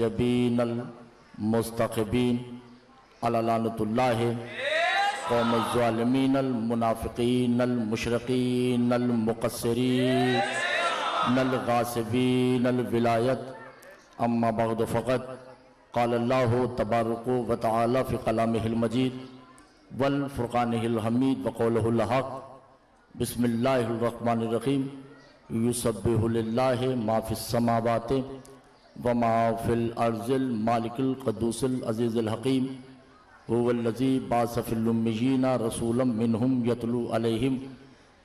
المحتجبین المستقبین علی لعنۃ اللہ قوم الظالمین المنافقین المشرقین المقصرین الغاصبین الولایت اما بعد فقط قال اللہ تبارک و تعالی فی کلامہ المجید والفرقانہ الحمید وقولہ الحق بسم اللہ الرحمن الرحیم یسبح للہ ما فی السماوات وما فی الارض المالک القدوس العزیز الحکیم هو الذی بعث فی الامیین رسولا منہم یتلو علیہم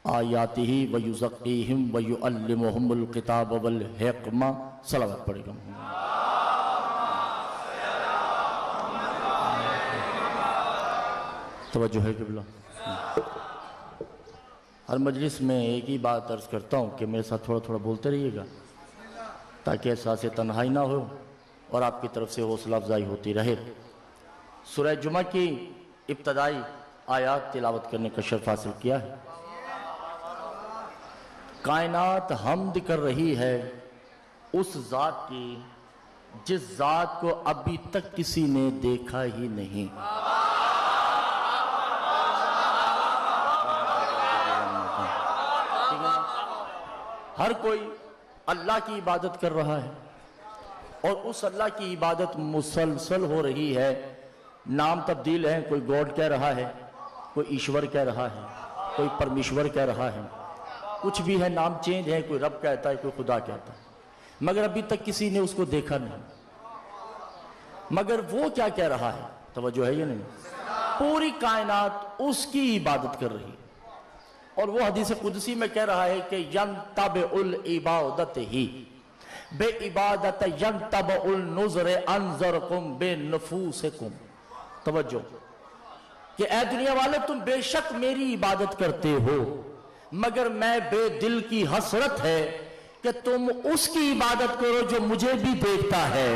آیاتہ ویزکیہم ویعلمہم الکتاب والحکمہ. صلوات پڑھے گا. توجہ ہے قبلہ. ہر مجلس میں ایک ہی بات عرض کرتا ہوں کہ میرے ساتھ تھوڑا تھوڑا بولتے رہیے گا تاکہ احساس تنہائی نہ ہو اور آپ کی طرف سے حوصلہ افزائی ہوتی رہے. سورہ جمعہ کی ابتدائی آیات تلاوت کرنے کا شرف حاصل کیا ہے. کائنات حمد کر رہی ہے اس ذات کی جس ذات کو ابھی تک کسی نے دیکھا ہی نہیں. ہر کوئی اللہ کی عبادت کر رہا ہے اور اس اللہ کی عبادت مسلسل ہو رہی ہے. نام تبدیل ہیں، کوئی گوڈ کہہ رہا ہے، کوئی ایشور کہہ رہا ہے، کوئی پرمیشور کہہ رہا ہے، کچھ بھی ہے، نام چینج ہے، کوئی رب کہتا ہے، کوئی خدا کہتا ہے، مگر ابھی تک کسی نے اس کو دیکھا نہیں. مگر وہ کیا کہہ رہا ہے؟ توجہ ہے یا نہیں؟ پوری کائنات اس کی عبادت کر رہی ہے اور وہ حدیث قدسی میں کہہ رہا ہے کہ ینتبع العبادت ہی بے عبادت ینتبع النظر انظرکم بے نفوسکم. توجہ کہ اے دنیا والے تم بے شک میری عبادت کرتے ہو مگر میں بے دل کی حسرت ہے کہ تم اس کی عبادت کرو جو مجھے بھی دیکھتا ہے.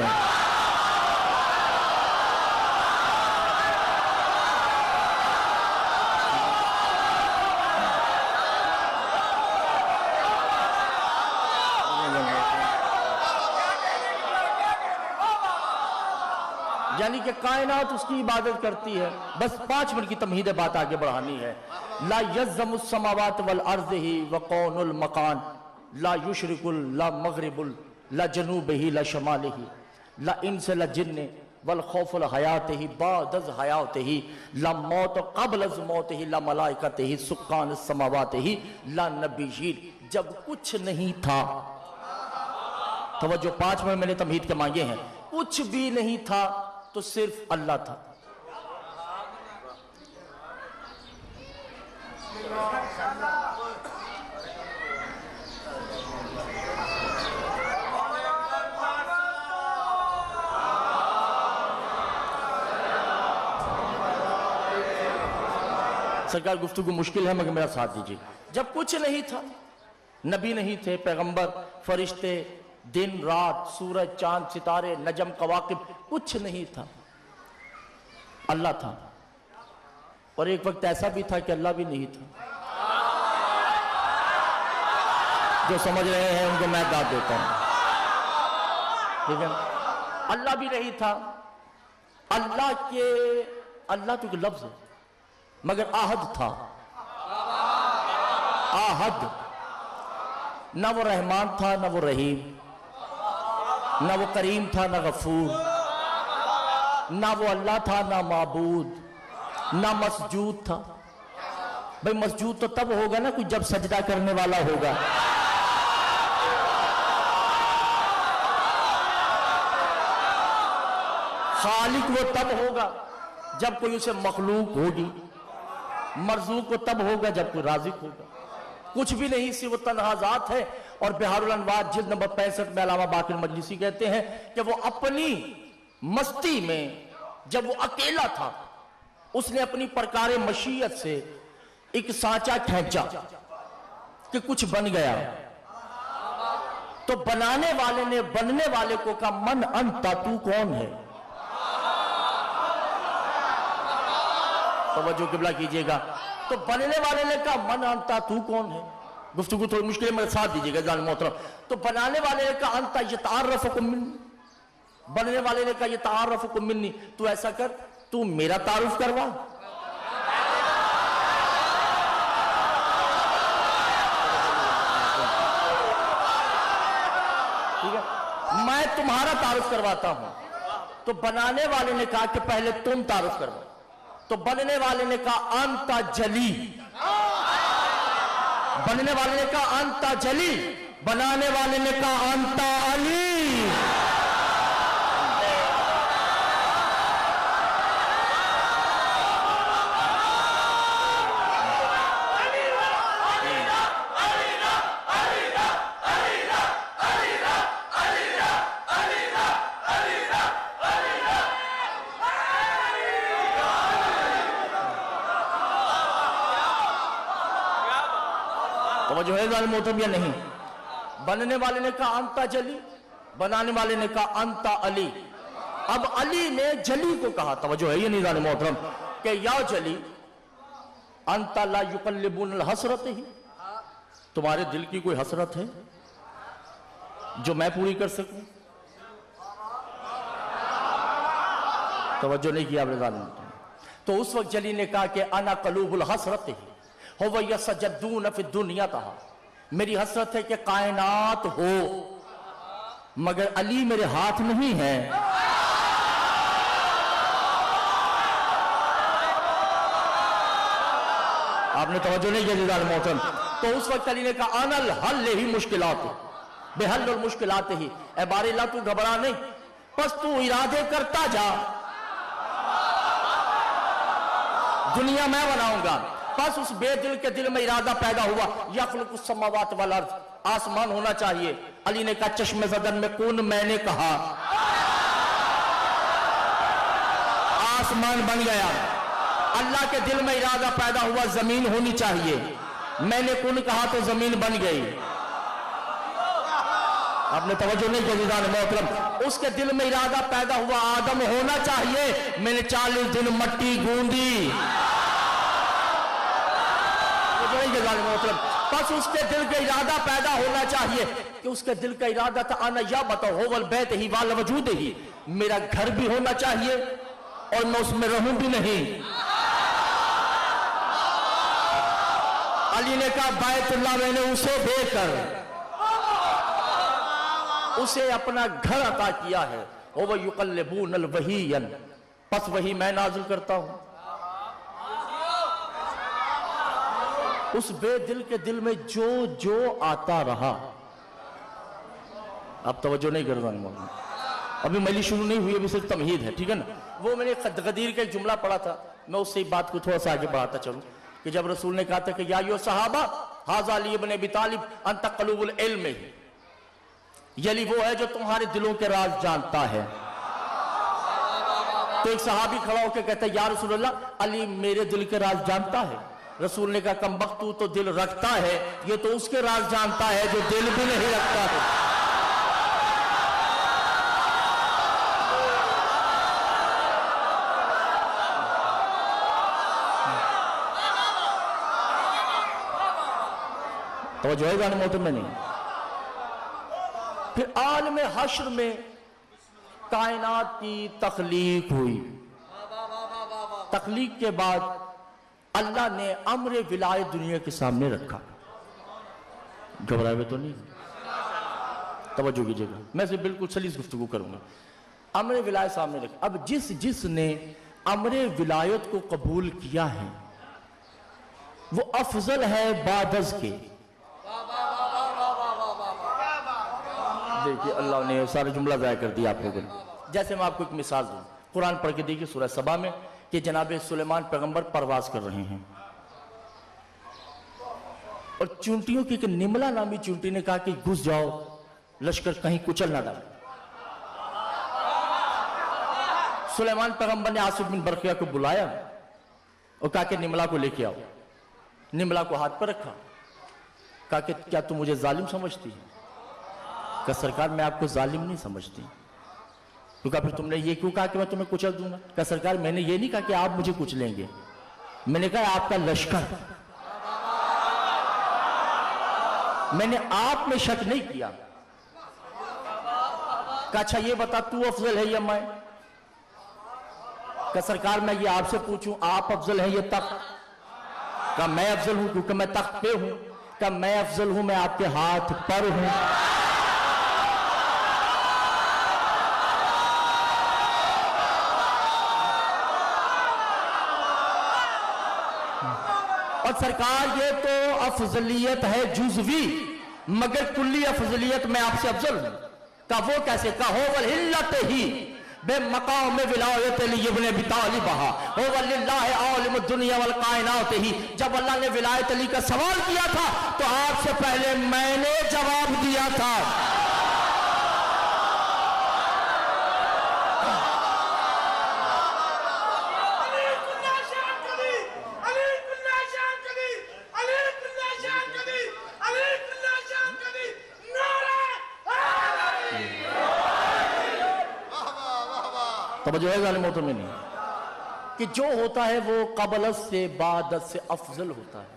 یعنی کہ کائنات اس کی عبادت کرتی ہے. بس 5 منٹ کی تمہید بات آگے بڑھانی ہے. لا یزم السماوات والارض ہی وقون المکان لا یشرک لا مغرب لا جنوب ہی لا شمال ہی لا انس لا جن والخوف الحیات ہی بعد از حیات ہی لا موت قبل از موت ہی لا ملائکت ہی سکان السماوات ہی لا نبیین. جب کچھ نہیں تھا، توجہ 5 منٹ میں نے تمہید کے مانگے ہیں، کچھ بھی نہیں تھا تو صرف اللہ تھا. سرکار گفتگو مشکل ہے مگر میرا ساتھ دیجیے. جب کچھ نہیں تھا، نبی نہیں تھے، پیغمبر، فرشتے، دن رات، سورج چاند ستارے نجم کواکب، کچھ نہیں تھا، اللہ تھا. اور ایک وقت ایسا بھی تھا کہ اللہ بھی نہیں تھا. جو سمجھ رہے ہیں ان کو میں داد دیتا ہوں. ٹھیک ہے، اللہ بھی نہیں تھا. اللہ تو ایک لفظ ہے مگر آہد تھا. آہد، نہ وہ رحمان تھا نہ وہ رحیم، نہ وہ کریم تھا نہ غفور، نہ وہ اللہ تھا نہ معبود، نہ مسجود تھا. بھئی مسجود تو تب ہوگا نا کوئی جب سجدہ کرنے والا ہوگا. خالق وہ تب ہوگا جب کوئی اسے مخلوق ہوگی. مرزوق وہ تب ہوگا جب کوئی رازق ہوگا. کچھ بھی نہیں سی، وہ تنہا ذات ہے. اور بہار الانوار جلد نمبر 65 میں علامہ باقر مجلسی کہتے ہیں کہ وہ اپنی مستی میں جب وہ اکیلا تھا اس نے اپنی پرکار مشیت سے ایک سانچہ کھینچا کہ کچھ بن گیا. تو بنانے والے نے بننے والے کو کہا من انتا، تو کون ہے؟ توجہ قبلہ کیجئے گا. تو بننے والے نے کہا من انتا، تو کون ہے؟ گفتگو تھوڑی مشکل ہے، میرے ساتھ دیجئے گا جان محترم. تو بنانے والے نے کہا انتا یتعرفکم من، بننے والے نے کہا یہ تعارفکم منی، تو ایسا کر تو میرا تعارف کروا۔ ٹھیک ہے، میں تمہارا تعارف کرواتا ہوں۔ تو بنانے والے نے کہا کہ پہلے تم تعارف کروا، تو بننے والے نے کہا انتا جلی، بننے والے نے کہا انتا جلی، بنانے والے نے کہا انتا علی۔ توجہ ہے ظالم محترم یا نہیں؟ بننے والے نے کہا انتا جلی، بنانے والے نے کہا انتا علی۔ اب علی نے جلی کو کہا، توجہ ہے یہ نہیں ظالم محترم، کہ یا جلی انتا لا یقلبون الحسرت ہی، تمہارے دل کی کوئی حسرت ہے جو میں پوری کر سکوں؟ توجہ نہیں کیا آپ نے ظالم محترم۔ تو اس وقت جلی نے کہا کہ انا قلوب الحسرت ہی هو یسجدون فی الدنیا تہا، میری حسرت ہے کہ کائنات ہو مگر علی میرے ہاتھ نہیں ہے۔ آپ نے توجہ نہیں کیا جزال محترم۔ تو اس وقت علی نے کہا انا الحل ہی مشکلات بحل المشکلات ہی، اے بار اللہ تو گھبرا نہیں، پس تو ارادے کرتا جا، دنیا میں بناؤں گا۔ پس اس بے دل کے دل میں ارادہ پیدا ہوا، یخلق السماوات والارض، آسمان ہونا چاہیے۔ علی نے کہا چشم زدن میں کون، میں نے کہا آسمان بن گیا۔ اللہ کے دل میں ارادہ پیدا ہوا زمین ہونی چاہیے، میں نے کون کہا تو زمین بن گئی۔ آپ نے توجہ نہیں کی جزال محترم، اس کے دل میں ارادہ پیدا ہوا آدم ہونا چاہیے، میں نے 40 دن مٹی گوندی۔ پس اس کے دل کا ارادہ پیدا ہونا چاہیے کہ اس کے دل کا ارادہ تھا انا یا بتاؤ ہو والبیت ہی والا وجود ہی، میرا گھر بھی ہونا چاہیے اور میں اس میں رہوں بھی نہیں۔ علی نے کہا بیت اللہ میں نے اسے دے کر اسے اپنا گھر عطا کیا ہے، وہ یقلبون الوحی، پس وہی میں نازل کرتا ہوں۔ اس بے دل کے دل میں جو جو آتا رہا، اب توجہ نہیں کر رہا ہوں، ابھی ملی شروع نہیں ہوئی، ابھی صرف تمہید ہے، ٹھیک ہے نا۔ وہ میں نے غدیر کا ایک جملہ پڑھا تھا، میں اس سے بات کو تھوڑا سا آگے بڑھاتا چلوں کہ جب رسول نے کہا تھا کہ یا ایھا صحابہ ھذا علی بن ابی طالب انت قلوب العلم، یہ علی وہ ہے جو تمہارے دلوں کے راز جانتا ہے۔ تو ایک صحابی کھڑا ہو کے کہتا ہے یا رسول اللہ علی میرے دل کے راز جانتا ہے۔ رسول نے کہا کمبخت تو دل رکھتا ہے، یہ تو اس کے راز جانتا ہے جو دل بھی نہیں رکھتا ہے۔ توجہ ہے جانے محترم میں نہیں۔ پھر عالم حشر میں کائنات کی تخلیق ہوئی، تخلیق کے بعد اللہ نے امر ولایت دنیا کے سامنے رکھا۔ گھبرائے ہوئے تو نہیں، توجہ کیجئے گا، میں سے بالکل سلیس گفتگو کروں گا۔ امر ولایت سامنے رکھا، اب جس نے امر ولایت کو قبول کیا ہے وہ افضل ہے بعد از کے۔ دیکھیے اللہ نے سارا جملہ ضائع کر دیا آپ لوگوں نے۔ جیسے میں آپ کو ایک مثال دوں، قرآن پڑھ کے دیکھیے سورہ سبا میں کہ جناب سلیمان پیغمبر پرواز کر رہے ہیں اور چونٹیوں کی ایک نملہ نامی چونٹی نے کہا کہ گھس جاؤ لشکر کہیں کچل نہ ڈالے۔ سلیمان پیغمبر نے آصف بن برقیہ کو بلایا اور کہا کہ نملہ کو لے کے آؤ۔ نملہ کو ہاتھ پر رکھا، کہا کہ کیا تم مجھے ظالم سمجھتی ہے؟ کہ سرکار میں آپ کو ظالم نہیں سمجھتی۔ تو کہا پھر تم نے یہ کیوں کہا کہ میں تمہیں کچل دوں گا؟ کہ سرکار میں نے یہ نہیں کہا کہ آپ مجھے کچلیں گے، میں نے کہا آپ کا لشکر، میں نے آپ میں شک نہیں کیا۔ کہ اچھا یہ بتا تو افضل ہے یا میں؟ کہ سرکار میں یہ آپ سے پوچھوں آپ افضل ہیں یہ تخت؟ کہ میں افضل ہوں کیونکہ میں تخت پہ ہوں۔ کہ میں افضل ہوں میں آپ کے ہاتھ پر ہوں۔ اور سرکار یہ تو افضلیت ہے جزوی، مگر کلی افضلیت میں آپ سے افضل ہوں۔ کہ وہ کیسے؟ کہ ہو والہلت ہی بے مقام ولایت لی ابن ابی طالبہ ہو وللہ عالم الدنیا والکائنات ہی۔ جب اللہ نے ولایت علی کا سوال کیا تھا تو آپ سے پہلے میں نے جواب دیا تھا۔ توجہ ہے ظالم محترم نہیں کہ جو ہوتا ہے وہ قبلت سے بعدت سے افضل ہوتا ہے،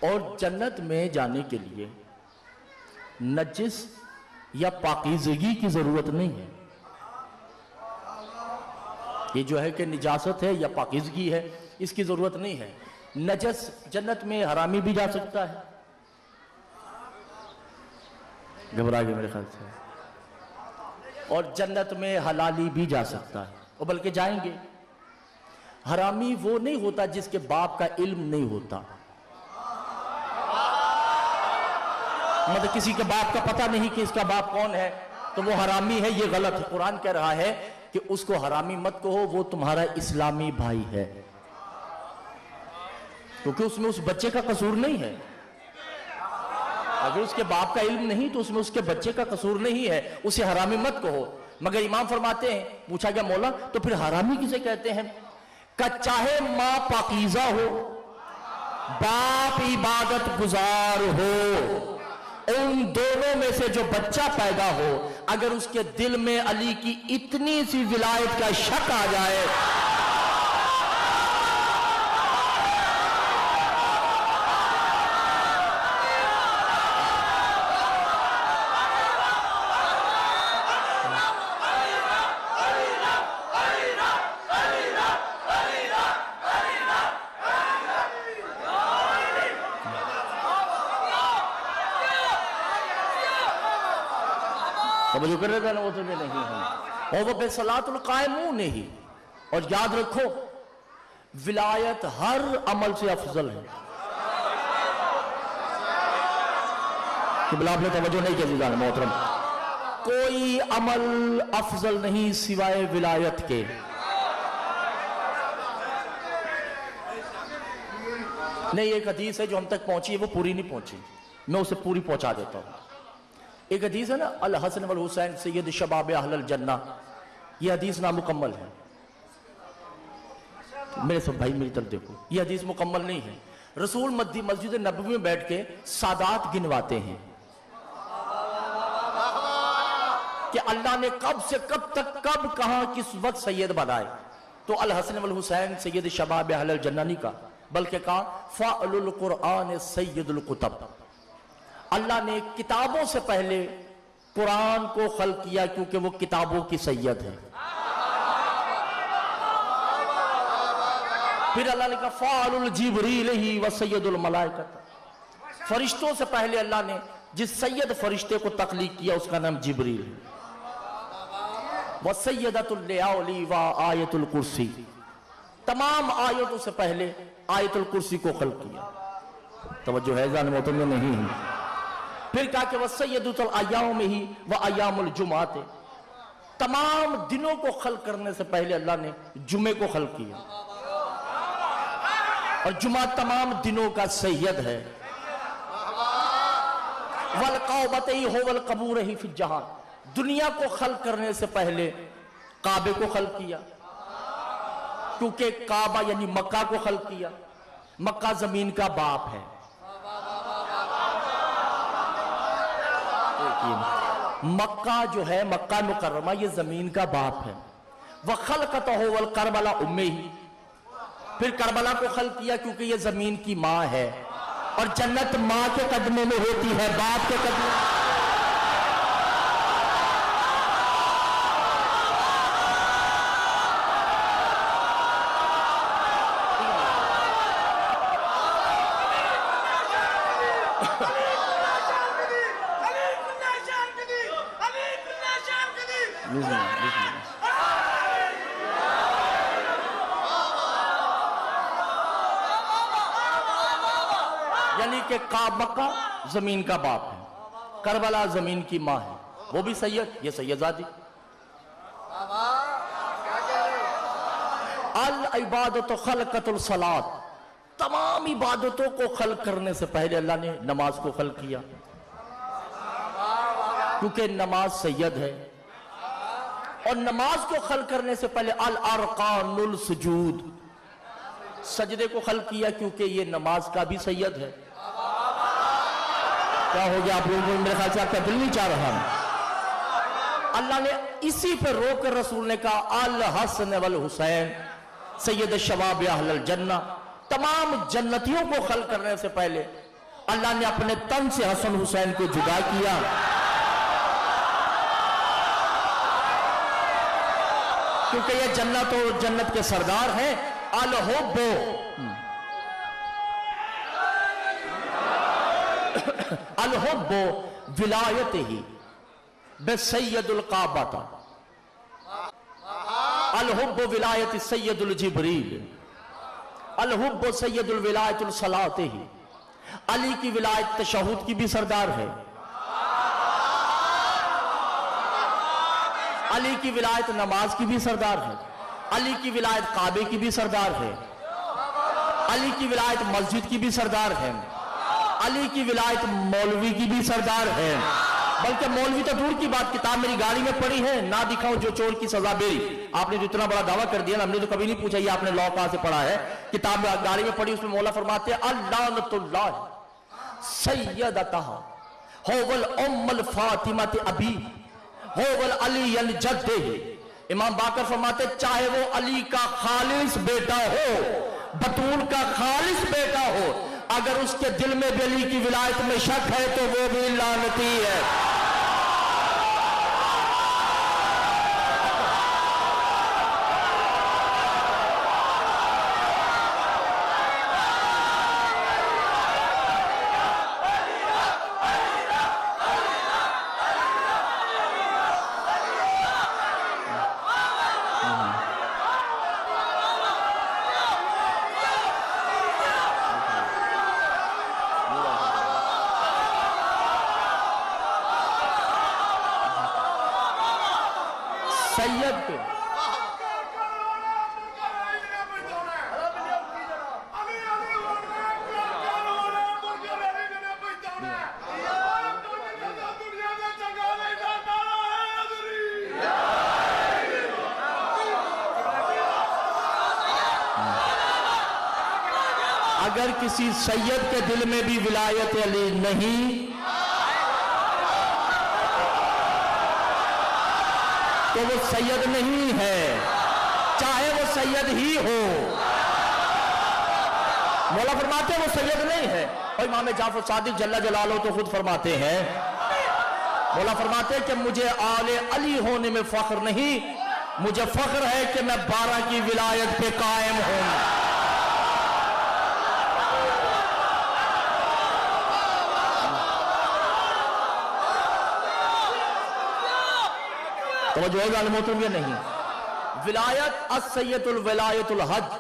اور جنت میں جانے کے لیے نجس یا پاکیزگی کی ضرورت نہیں ہے۔ یہ جو ہے کہ نجاست ہے یا پاکیزگی ہے اس کی ضرورت نہیں ہے۔ نجس جنت میں حرامی بھی جا سکتا ہے، گھبرا گئے میرے خیال سے، اور جنت میں حلالی بھی جا سکتا ہے، اور بلکہ جائیں گے۔ حرامی وہ نہیں ہوتا جس کے باپ کا علم نہیں ہوتا، مطلب کسی کے باپ کا پتہ نہیں کہ اس کا باپ کون ہے تو وہ حرامی ہے، یہ غلط ہے۔ قرآن کہہ رہا ہے کہ اس کو حرامی مت کہو، وہ تمہارا اسلامی بھائی ہے، کیونکہ اس میں اس بچے کا قصور نہیں ہے۔ اگر اس کے باپ کا علم نہیں تو اس میں اس کے بچے کا قصور نہیں ہے، اسے حرامی مت کہو۔ مگر امام فرماتے ہیں، پوچھا گیا مولا تو پھر حرامی کسے کہتے ہیں؟ کہ چاہے ماں پاکیزہ ہو، باپ عبادت گزار ہو، ان دونوں میں سے جو بچہ پیدا ہو اگر اس کے دل میں علی کی اتنی سی ولایت کا شک آ جائے جو کر رہے تھے وہ تو بھی نہیں ہے، اور وہ بے صلاۃ القائمون ہی۔ اور یاد رکھو ولایت ہر عمل سے افضل ہے۔ قبلہ آپ نے توجہ نہیں کی جان محترم، کوئی عمل افضل نہیں سوائے ولایت کے۔ نہیں، ایک حدیث ہے جو ہم تک پہنچی ہے وہ پوری نہیں پہنچی، میں اسے پوری پہنچا دیتا ہوں۔ ایک حدیث ہے نا، الحسن والحسین سید شباب اہل الجنہ، یہ حدیث نامکمل ہے۔ میرے سب بھائی میری طرف دیکھو، یہ حدیث مکمل نہیں ہے۔ رسول مسجد نبوی میں بیٹھ کے سادات گنواتے ہیں کہ اللہ نے کب سے کب تک کب کہاں کس وقت سید بنائے، تو الحسن والحسین سید شباب اہل الجنہ نہیں کہا، بلکہ کہا فاعل القرآن سید الکتب۔ اللہ نے کتابوں سے پہلے قرآن کو خلق کیا کیونکہ وہ کتابوں کی سید ہے۔ پھر اللہ نے کہا فاعل الجبریل ہی و سید الملائکہ، فرشتوں سے پہلے اللہ نے جس سید فرشتے کو تخلیق کیا اس کا نام جبریل ہے۔ وسیدۃ الاولی و آیت الکرسی، تمام آیتوں سے پہلے آیت الکرسی کو خلق کیا۔ توجہ ہے ذہن محترم میں نہیں ہے۔ پھر کہا کہ وَسَيِّدُ الْأَيَّامِ ہی وَأَيَّامُ الْجُمَعَةِ، تمام دنوں کو خلق کرنے سے پہلے اللہ نے جمعے کو خلق کیا، اور جمعہ تمام دنوں کا سید ہے۔ وَالْقَوْبَتَيْ هُوَ الْقَبُورَهِ فِي الجَّهَانِ، دنیا کو خلق کرنے سے پہلے کعبے کو خلق کیا، کیونکہ کعبہ یعنی مکہ کو خلق کیا، مکہ زمین کا باپ ہے۔ مکہ جو ہے مکہ مکرمہ یہ زمین کا باپ ہے۔ وَخَلْقَتَهُ وَالْقَرْبَلَا أُمِّهِ، پھر کربلا کو خلق کیا کیونکہ یہ زمین کی ماں ہے، اور جنت ماں کے قدموں میں ہوتی ہے، باپ کے قدموں میں۔ یعنی کہ مکہ زمین کا باپ ہے، کربلا زمین کی ماں ہے، وہ بھی سید، یہ سید زادی۔ العبادت خلقت الصلاۃ، تمام عبادتوں کو خلق کرنے سے پہلے اللہ نے نماز کو خلق کیا، کیونکہ نماز سید ہے۔ اور نماز کو خلق کرنے سے پہلے الارکان السجود، سجدے کو خلق کیا، کیونکہ یہ نماز کا بھی سید ہے۔ کیا ہو گیا آپ لوگوں کو؟ میرے خیال سے آپ کا دل نہیں چاہ رہا۔ اللہ نے اسی پہ روک کر رسول نے کہا الحسن والحسین سید الشباب اہل الجنہ، تمام جنتیوں کو خلق کرنے سے پہلے اللہ نے اپنے تن سے حسن حسین کو جدا کیا، کیونکہ یہ جنت اور جنت کے سردار ہیں۔ الحب الحب ولایت ہی بے سید القعبہ، الحب ولایت سید الجبریل، الحب سید الولایت الصلاۃ ہی۔ علی کی ولایت تشہد کی بھی سردار ہے، علی کی ولایت نماز کی بھی سردار ہے، علی کی ولایت کعبے کی بھی سردار ہے، علی کی ولایت مسجد کی بھی سردار ہے، علی کی ولایت مولوی کی بھی سردار ہے۔ بلکہ مولوی تو دور کی بات، کتاب میری گاڑی میں پڑی ہے، نہ دکھاؤں جو چور کی سزا بیری۔ آپ نے جو اتنا بڑا دعویٰ کر دیا نا، ہم نے تو کبھی نہیں پوچھا یہ آپ نے لاء کہاں سے پڑھا ہے، کتاب گاڑی میں پڑھی، اس میں مولا فرماتے ہیں اللعنۃ اللہ سیدتہا ہوول ام الفاطمۃ ابی ہوول علی الجدہ۔ امام باقر فرماتے چاہے وہ علی کا خالص بیٹا ہو، بطول کا خالص بیٹا ہو، اگر اس کے دل میں بھی علی کی ولایت میں شک ہے تو وہ بھی لعنتی ہے۔ سید کے اگر کسی سید کے دل میں بھی ولایت علی نہیں تو وہ سید نہیں ہے، چاہے وہ سید ہی ہو۔ مولا فرماتے ہیں وہ سید نہیں ہے، اور امام جعفر صادق جل جلالہ تو خود فرماتے ہیں، مولا فرماتے ہیں کہ مجھے آل علی ہونے میں فخر نہیں، مجھے فخر ہے کہ میں 12 کی ولایت پہ قائم ہوں۔ توجہ ہے ظالموتوں یا نہیں؟ ولایت السید الولایت الحج،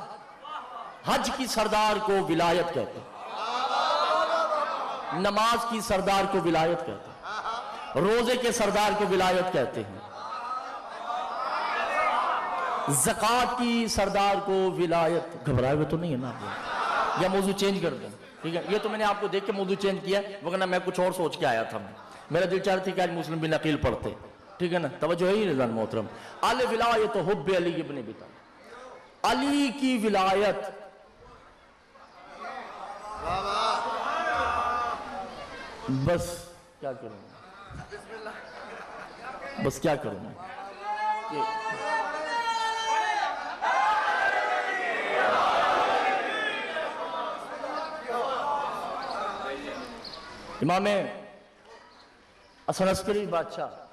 حج کی سردار کو ولایت کہتے ہیں، نماز کی سردار کو ولایت کہتے ہیں، روزے کے سردار کو ولایت کہتے ہیں، زکوٰۃ کی سردار کو ولایت۔ گھبرائے ہوئے تو نہیں ہے نا؟ یا موضوع چینج کر دیں؟ ٹھیک ہے، یہ تو میں نے آپ کو دیکھ کے موضوع چینج کیا، وگرنہ میں کچھ اور سوچ کے آیا تھا۔ میرا دل چاہ رہا تھا کہ آج مسلم بن عقیل پڑھتے، ٹھیک ہے نا؟ توجہ ہے ہی رضوان محترم۔ الولایت حب علی ابن ابی طالب، علی کی ولایت بس کیا کروں میں، بس کیا کروں میں، امام حسن عسکری بادشاہ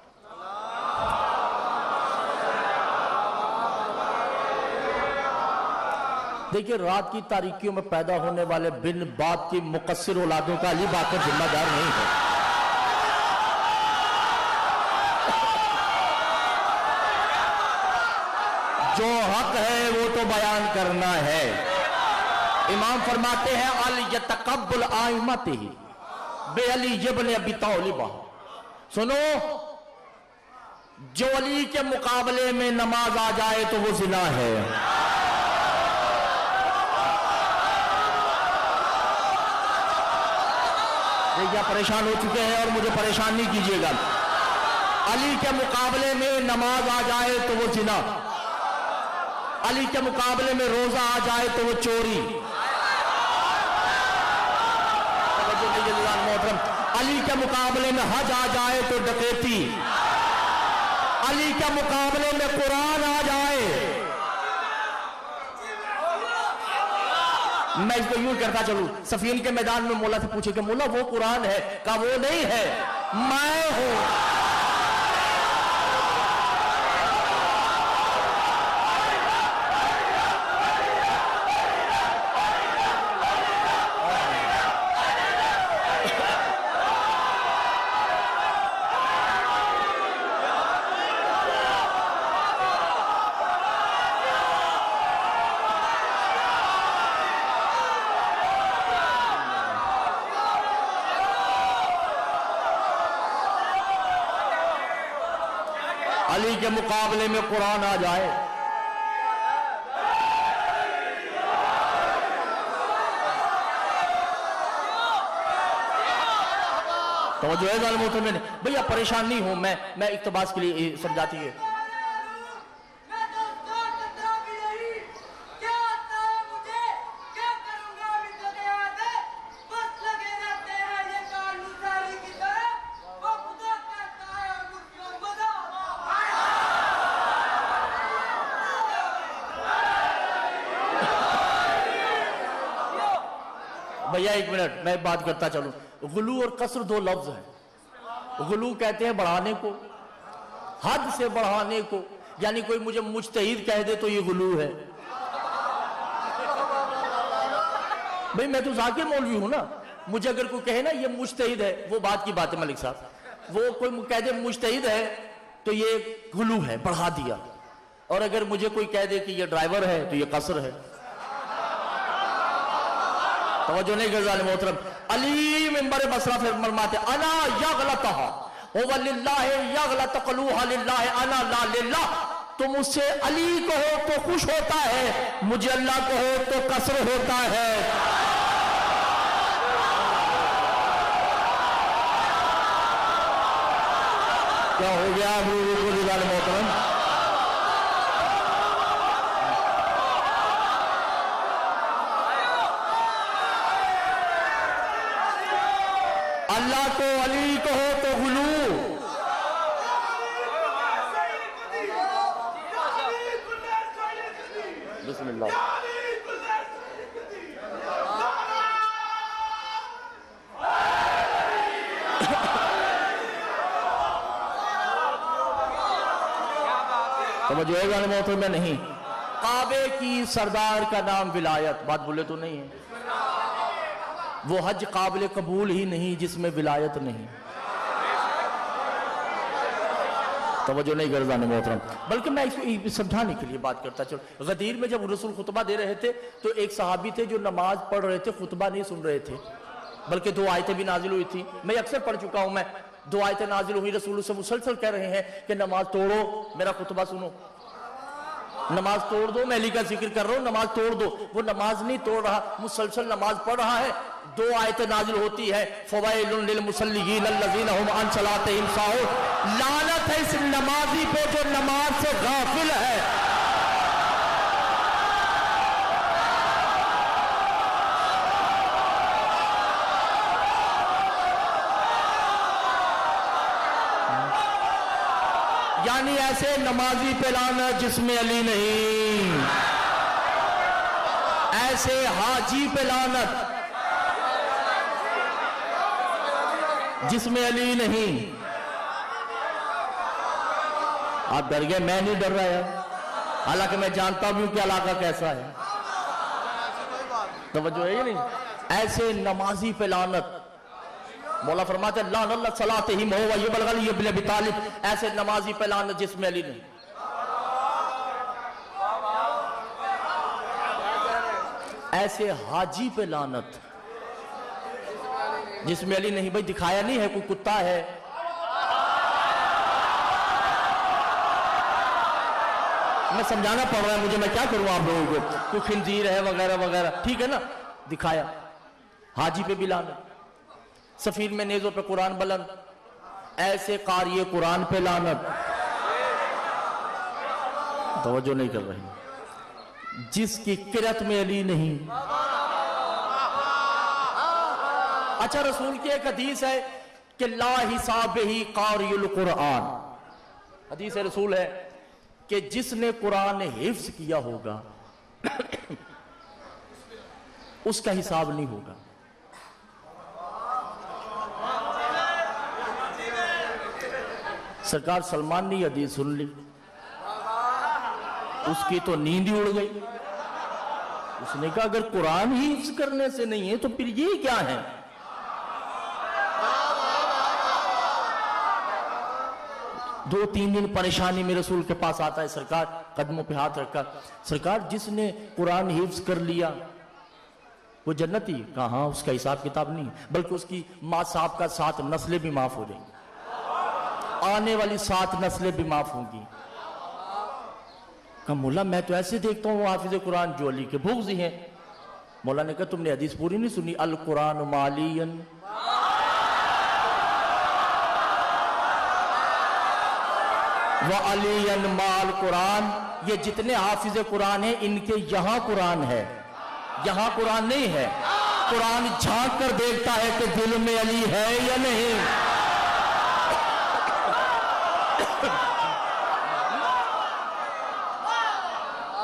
دیکھیں، رات کی تاریکیوں میں پیدا ہونے والے بن باپ کی مقصر اولادوں کا علی باقر ذمہ دار نہیں ہے۔ جو حق ہے وہ تو بیان کرنا ہے۔ امام فرماتے ہیں علی یتقبل آئمتہ بے علی ابن ابی طالب، سنو جو علی کے مقابلے میں نماز آ جائے تو وہ زنا ہے۔ یہ پریشان ہو چکے ہیں اور مجھے پریشان نہیں کیجیے گا۔ علی کے مقابلے میں نماز آ جائے تو وہ زنا، علی کے مقابلے میں روزہ آ جائے تو وہ چوری، علی کے مقابلے میں حج آ جائے تو ڈکیتی، علی کے مقابلے میں قرآن آ جائے۔ میں اس کو یوں کرتا چلوں، صفین کے میدان میں مولا سے پوچھے کہ مولا وہ قرآن ہے؟ کہا وہ نہیں ہے، میں ہوں۔ علی کے مقابلے میں قرآن آ جائے، توجہ ہے ظالم محترم نے بھئی آپ پریشان نہیں ہوں، میں اقتباس کے لیے سمجھاتی ہے۔ بھیا ایک منٹ میں بات کرتا چلوں، غلو اور قصر دو لفظ ہیں۔ غلو کہتے ہیں بڑھانے کو، حد سے بڑھانے کو، یعنی کوئی مجھے مجتہد کہہ دے تو یہ غلو ہے۔ بھئی میں تو ذاکر مولوی ہوں نا، مجھے اگر کوئی کہے نا یہ مجتہد ہے، وہ بات کی بات ہے ملک صاحب، وہ کوئی کہہ دے مجتہد ہے تو یہ غلو ہے، بڑھا دیا، اور اگر مجھے کوئی کہہ دے کہ یہ ڈرائیور ہے تو یہ قصر ہے۔ توجہ نہیں کرزال محترم، علی منبر بصرہ فرماتے انا یغلطہا وَلِلَّهِ یغلط قلوہا للہ انا لا للہ، تم اس سے علی کہو تو خوش ہوتا ہے، مجھے اللہ کہو تو قصر ہوتا ہے۔ کیا ہو گیا رضال محترم؟ اللہ کو علی کہو تو غلو، بسم اللہ۔ توجہ ہے گانے محترم میں نہیں، کعبے کی سردار کا نام ولایت، بات بولے تو نہیں ہے، وہ حج قابل قبول ہی نہیں جس میں ولایت نہیں۔ توجہ نہیں گردان محترم، بلکہ میں اس کو سمجھانے کے لیے بات کرتا چلو۔ غدیر میں جب رسول خطبہ دے رہے تھے تو ایک صحابی تھے جو نماز پڑھ رہے تھے، خطبہ نہیں سن رہے تھے، بلکہ دو آیتیں بھی نازل ہوئی تھی، میں اکثر پڑھ چکا ہوں، میں دو آیتیں نازل ہوئی، رسول سے مسلسل کہہ رہے ہیں کہ نماز توڑو، میرا خطبہ سنو، نماز توڑ دو، میں علی کا ذکر کر رہا ہوں، نماز توڑ دو۔ وہ نماز نہیں توڑ رہا، مسلسل نماز پڑھ رہا ہے، دو آیتیں نازل ہوتی ہے، فوائل للمصلیین الذین هم عن صلاتهم ساہون، لعنت ہے اس نمازی پہ جو نماز سے غافل ہے۔ یعنی ایسے نمازی پہ لعنت جس میں علی نہیں، ایسے حاجی پہ لعنت جس میں علی نہیں۔ آپ ڈر گئے، میں نہیں ڈر رہا ہے، حالانکہ میں جانتا ہوں کہ علاقہ کیسا ہے۔ توجہ ہے یہ نہیں، ایسے نمازی پہ لعنت۔ مولا فرماتے ہیں لعن اللہ صلاتہم وہو یبلغ علی ابن ابی طالب، ایسے نمازی پہ لعنت جس میں علی نہیں۔ ایسے حاجی پہ لعنت جس میں علی نہیں، بھائی دکھایا نہیں ہے، کوئی کتا ہے، میں سمجھانا پڑ رہا ہے مجھے، میں کیا کروں آپ لوگوں کو، کوئی خنزیر ہے وغیرہ وغیرہ، ٹھیک ہے نا، دکھایا، حاجی پہ بھی لعنت، سفیر میں نیزوں پہ قرآن بلند، ایسے قاری قرآن پہ لعنت، توجہ نہیں کر رہے، جس کی قرأت میں علی نہیں۔ اچھا، رسول کی ایک حدیث ہے کہ لا حساب ہی قاری القرآن، حدیث رسول ہے کہ جس نے قرآن حفظ کیا ہوگا اس کا حساب نہیں ہوگا۔ سرکار سلمان نے یہ حدیث سن لی، اس کی تو نیند ہی اڑ گئی، اس نے کہا اگر قرآن ہی حفظ کرنے سے نہیں ہے تو پھر یہ کیا ہے؟ دو تین دن پریشانی میں رسول کے پاس آتا ہے، سرکار قدموں پہ ہاتھ رکھا، سرکار جس نے قرآن حفظ کر لیا وہ جنتی؟ کہاں، اس کا حساب کتاب نہیں، بلکہ اس کی ماں صاحب کا 7 نسلیں بھی معاف ہو جائیں گی، آنے والی 7 نسلیں بھی معاف ہوں گی۔ کہا مولا میں تو ایسے دیکھتا ہوں حافظ قرآن جو علی کے بغضی ہیں۔ مولا نے کہا تم نے حدیث پوری نہیں سنی، القرآن مالین، وَعَلِيًّا مَعَ الْقُرْآنِ، یہ جتنے حافظ قرآن ہیں ان کے یہاں قرآن ہے، یہاں قرآن نہیں ہے۔ قرآن جھانک کر دیکھتا ہے کہ دل میں علی ہے یا نہیں۔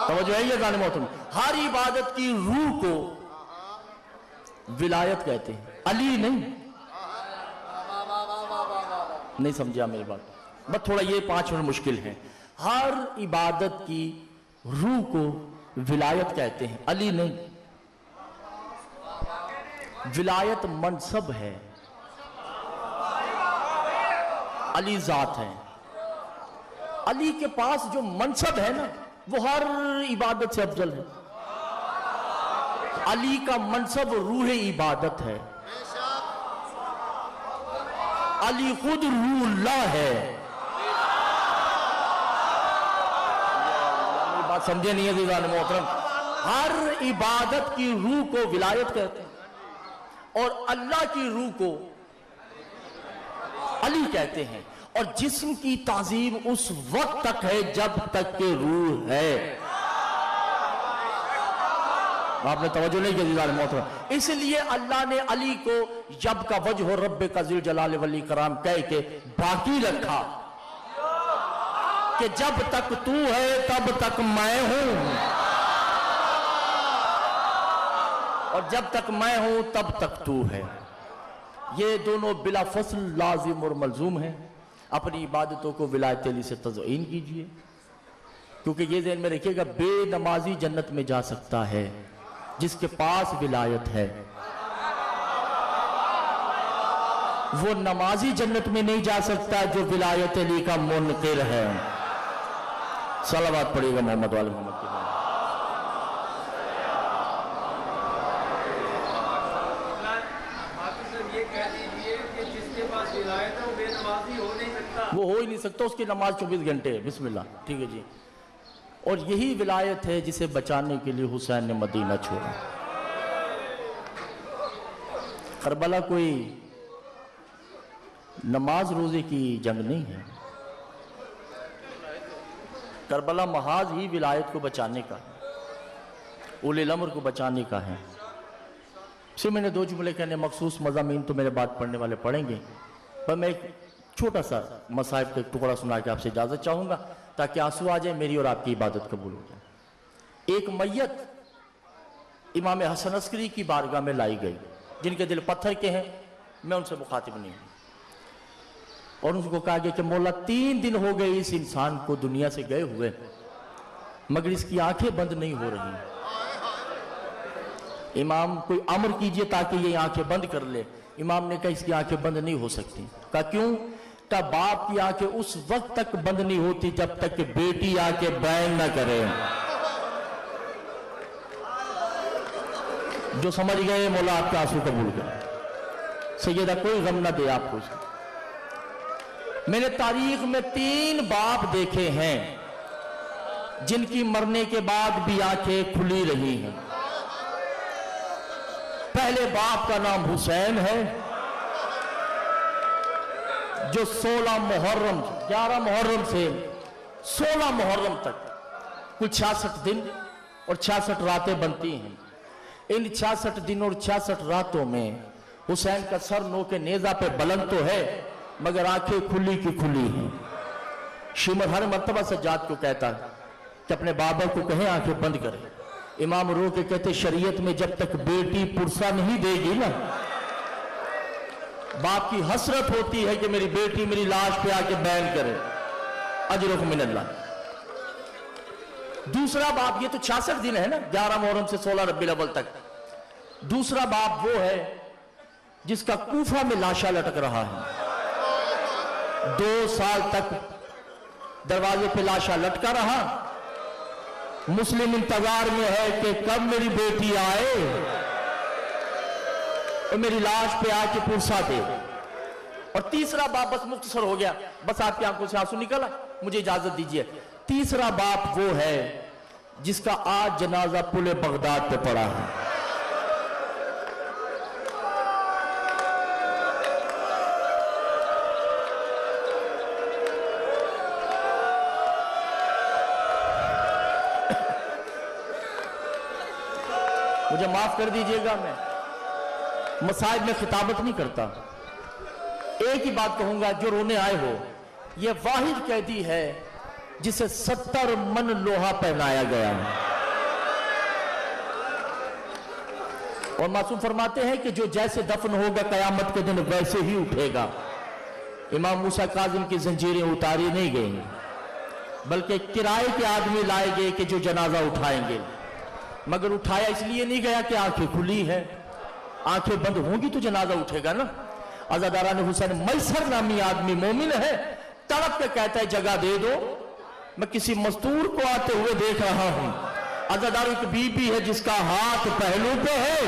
توجہ ہے یہ گانے محترم، ہر عبادت کی روح کو ولایت کہتے ہیں، علی نہیں۔ نہیں سمجھا میری بات، بس تھوڑا یہ 5 منٹ مشکل ہے۔ ہر عبادت کی روح کو ولایت کہتے ہیں، علی نہیں۔ ولایت منصب ہے، علی ذات ہے۔ علی کے پاس جو منصب ہے نا وہ ہر عبادت سے افضل ہے۔ علی کا منصب روح عبادت ہے، علی خود روح اللہ ہے۔ میری بات سمجھے نہیں عزیزان محترم، ہر عبادت کی روح کو ولایت کہتے ہیں اور اللہ کی روح کو علی کہتے ہیں، اور جسم کی تعظیم اس وقت تک ہے جب تک کہ روح ہے۔ آپ نے توجہ نہیں کی عزیزان محترم، اس لیے اللہ نے علی کو جب کا وجہ رب کا ذل جلال والاکرام کہہ کے باقی رکھا کہ جب تک تو ہے تب تک میں ہوں، اور جب تک میں ہوں تب تک تو ہے۔ یہ دونوں بلا فصل لازم اور ملزوم ہیں۔ اپنی عبادتوں کو ولایت علی سے تزئین کیجئے، کیونکہ یہ ذہن میں رکھیے گا بے نمازی جنت میں جا سکتا ہے جس کے پاس ولایت ہے، وہ نمازی جنت میں نہیں جا سکتا جو ولایت علی کا منکر ہے۔ صلوات پڑھیے گا محمد والے محمد کے لیے۔ وہ ہو ہی نہیں سکتا، اس کی نماز 24 گھنٹے ہے، بسم اللہ، ٹھیک ہے جی۔ اور یہی ولایت ہے جسے بچانے کے لیے حسین نے مدینہ چھوڑا۔ کربلا کوئی نماز روزے کی جنگ نہیں ہے، کربلا محاذ ہی ولایت کو بچانے کا ہے، اولی الامر کو بچانے کا ہے۔ سے میں نے 2 جملے کہنے، مخصوص مضامین تو میرے بات پڑھنے والے پڑھیں گے، پر میں ایک چھوٹا سا مصائب کا ایک ٹکڑا سنا کے آپ سے اجازت چاہوں گا تاکہ آنسو آ جائے، میری اور آپ کی عبادت قبول ہو جائے۔ ایک میت امام حسن عسکری کی بارگاہ میں لائی گئی، جن کے دل پتھر کے ہیں، میں ان سے مخاطب نہیں ہوں، اور ان کو کہا گیا کہ مولا 3 دن ہو گئے اس انسان کو دنیا سے گئے ہوئے، مگر اس کی آنکھیں بند نہیں ہو رہی، امام کوئی امر کیجئے تاکہ یہ آنکھیں بند کر لے۔ امام نے کہا اس کی آنکھیں بند نہیں ہو سکتی۔ کہا کیوں؟ کہا باپ کی آنکھیں اس وقت تک بند نہیں ہوتی جب تک کہ بیٹی آ کے بین نہ کرے۔ جو سمجھ گئے مولا آپ کے آنسو قبول کرے. سیدہ کوئی غم نہ دے آپ کو. میں نے تاریخ میں 3 باپ دیکھے ہیں جن کی مرنے کے بعد بھی آنکھیں کھلی رہی ہیں. پہلے باپ کا نام حسین ہے جو 16 محرم 11 محرم سے 16 محرم تک کل 66 دن اور 66 راتیں بنتی ہیں. ان 66 دن اور 66 راتوں میں حسین کا سر نو کے نیزہ پہ بلند تو ہے مگر آنکھیں کھلی کی کھلی ہیں. شیمر ہر مرتبہ سجاد کو کہتا ہے کہ اپنے بابا کو کہیں آنکھیں بند کرے. امام رو کے کہتے شریعت میں جب تک بیٹی پرسہ نہیں دے گی نا، باپ کی حسرت ہوتی ہے کہ میری بیٹی میری لاش پہ آ کے بیان کرے. اجرک من اللہ. دوسرا باپ، یہ تو 66 دن ہے نا، 11 محرم سے 16 ربیع الاول تک. دوسرا باپ وہ ہے جس کا کوفہ میں لاشا لٹک رہا ہے. 2 سال تک دروازے پہ لاشا لٹکا رہا. مسلم انتظار میں ہے کہ کب میری بیٹی آئے اور میری لاش پہ آ کے پرسہ دے. اور تیسرا باپ، بس مختصر ہو گیا، بس آپ کی آنکھوں سے آنسو نکلا، مجھے اجازت دیجیے. تیسرا باپ وہ ہے جس کا آج جنازہ پل بغداد پہ پڑا ہے. مجھے معاف کر دیجئے گا، میں مساجد میں خطابت نہیں کرتا. ایک ہی بات کہوں گا، جو رونے آئے ہو، یہ واحد قیدی ہے جسے 70 من لوہا پہنایا گیا ہے. اور معصوم فرماتے ہیں کہ جو جیسے دفن ہوگا قیامت کے دن ویسے ہی اٹھے گا. امام موسیٰ کاظم کی زنجیریں اتاری نہیں گئیں بلکہ کرائے کے آدمی لائے گئے کہ جو جنازہ اٹھائیں گے. مگر اٹھایا اس لیے نہیں گیا کہ آنکھیں کھلی ہیں. آنکھیں بند ہوں گی تو جنازہ اٹھے گا نا. عزاداران حسین میسر نامی آدمی مومن ہے، تڑپ کے کہتا ہے جگہ دے دو. میں کسی مزدور کو آتے ہوئے دیکھ رہا ہوں. عزادار ایک بی بی ہے جس کا ہاتھ پہلو پہ ہے.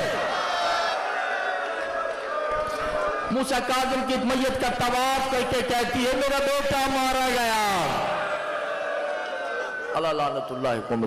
موسیٰ کاظم کی میت کا طواف کر کے کہتی ہے میرا بیٹا مارا گیا. اللہ لعنت اللہ کو